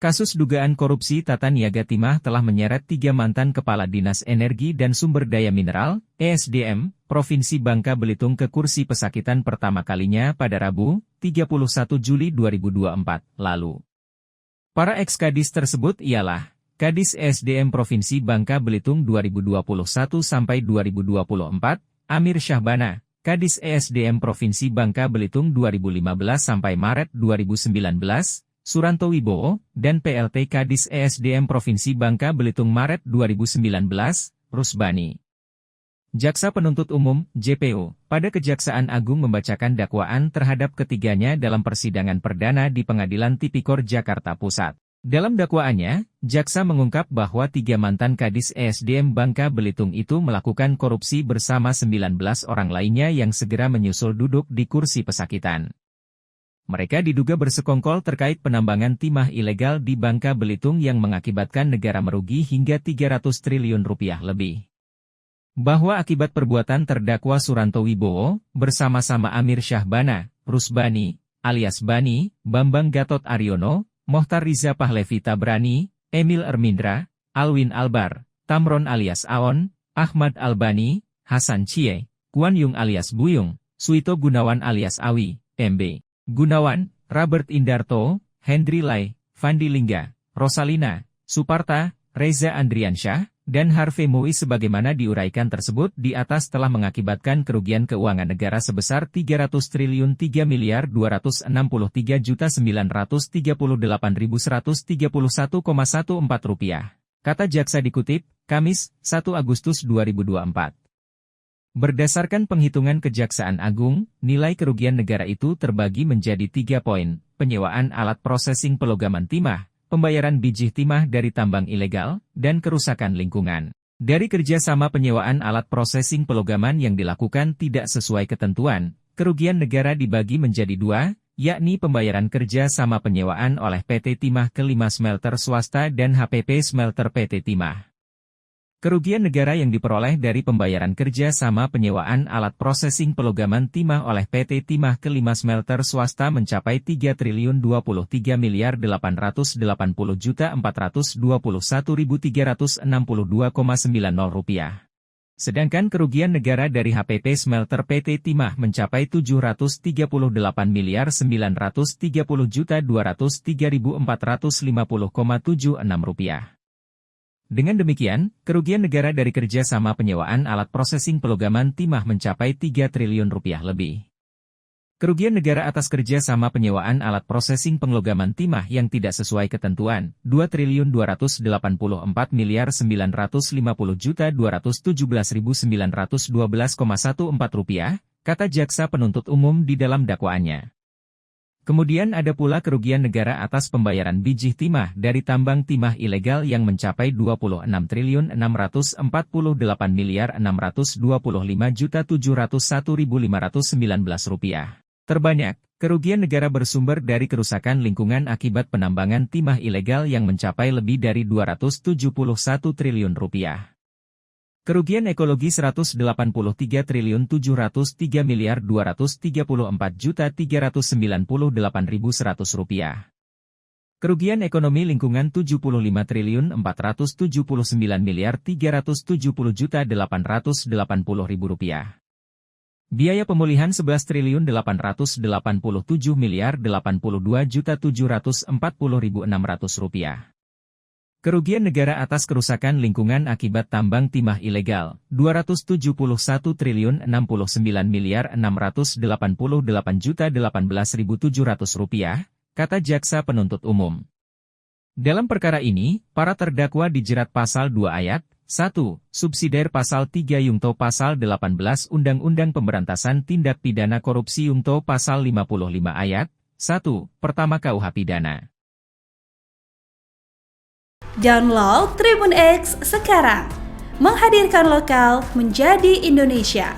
Kasus dugaan korupsi tata niaga timah telah menyeret 3 mantan Kepala Dinas Energi dan Sumber Daya Mineral, (ESDM), Provinsi Bangka Belitung ke kursi pesakitan pertama kalinya pada Rabu, 31 Juli 2024, lalu. Para ex-kadis tersebut ialah Kadis ESDM Provinsi Bangka Belitung 2021 sampai 2024, Amir Syahbana, Kadis ESDM Provinsi Bangka Belitung 2015 sampai Maret 2019, Suranto Wibowo, dan PLT Kadis ESDM Provinsi Bangka Belitung Maret 2019, Rusbani. Jaksa Penuntut Umum, JPU, pada Kejaksaan Agung membacakan dakwaan terhadap ketiganya dalam persidangan perdana di Pengadilan Tipikor Jakarta Pusat. Dalam dakwaannya, jaksa mengungkap bahwa 3 mantan Kadis ESDM Bangka Belitung itu melakukan korupsi bersama 19 orang lainnya yang segera menyusul duduk di kursi pesakitan. Mereka diduga bersekongkol terkait penambangan timah ilegal di Bangka Belitung yang mengakibatkan negara merugi hingga 300 triliun rupiah lebih. Bahwa akibat perbuatan terdakwa Suranto Wibowo, bersama-sama Amir Syahbana, Rusbani, alias Bani, Bambang Gatot Aryono, Mohtar Riza Pahlevi Tabrani, Emil Ermindra, Alwin Albar, Tamron alias Aon, Ahmad Albani, Hasan Cie, Kuan Yung alias Buyung, Suito Gunawan alias Awi, MB. Gunawan, Robert Indarto, Hendri Lai, Fandi Lingga, Rosalina, Suparta, Reza Andriansyah, dan Harvey Mui sebagaimana diuraikan tersebut di atas telah mengakibatkan kerugian keuangan negara sebesar 300 triliun 3 miliar 263 juta 938.131,14 rupiah. Kata jaksa dikutip, Kamis, 1 Agustus 2024. Berdasarkan penghitungan Kejaksaan Agung, nilai kerugian negara itu terbagi menjadi 3 poin, penyewaan alat prosesing pelogaman timah, pembayaran biji timah dari tambang ilegal, dan kerusakan lingkungan. Dari kerjasama penyewaan alat prosesing pelogaman yang dilakukan tidak sesuai ketentuan, kerugian negara dibagi menjadi 2, yakni pembayaran kerja sama penyewaan oleh PT Timah ke-5 smelter swasta dan HPP Smelter PT Timah. Kerugian negara yang diperoleh dari pembayaran kerja sama penyewaan alat prosesing pelogaman timah oleh PT Timah ke-5 smelter swasta mencapai 3 triliun 23 miliar 880 juta 421.362,90 rupiah. Sedangkan kerugian negara dari HPP Smelter PT Timah mencapai 738 miliar 930 juta 203.450,76 rupiah. Dengan demikian, kerugian negara dari kerja sama penyewaan alat prosesing pelogaman timah mencapai 3 triliun rupiah lebih. Kerugian negara atas kerja sama penyewaan alat prosesing pelogaman timah yang tidak sesuai ketentuan, 2 triliun 284 miliar 950 juta 217.912,14 rupiah, kata jaksa penuntut umum di dalam dakwaannya. Kemudian ada pula kerugian negara atas pembayaran biji timah dari tambang timah ilegal yang mencapai 26 triliun 648 miliar 625 juta 701.519 rupiah. Terbanyak, kerugian negara bersumber dari kerusakan lingkungan akibat penambangan timah ilegal yang mencapai lebih dari 271 triliun rupiah. Kerugian ekologi 183 triliun 703 miliar 234 juta 398.100 rupiah. Kerugian ekonomi lingkungan 75 triliun 479 miliar 370 juta 880.000 rupiah. Biaya pemulihan 11 triliun 887 miliar 82 juta 740.600 rupiah. Kerugian negara atas kerusakan lingkungan akibat tambang timah ilegal, 271 triliun 69 miliar 688 juta 18.700 rupiah, kata jaksa penuntut umum. Dalam perkara ini, para terdakwa dijerat pasal 2 ayat, 1, subsidiar pasal 3 Yungto pasal 18 Undang-Undang Pemberantasan Tindak Pidana Korupsi Yungto pasal 55 ayat, 1, pertama KUH Pidana. Download Tribun X sekarang, menghadirkan lokal menjadi Indonesia.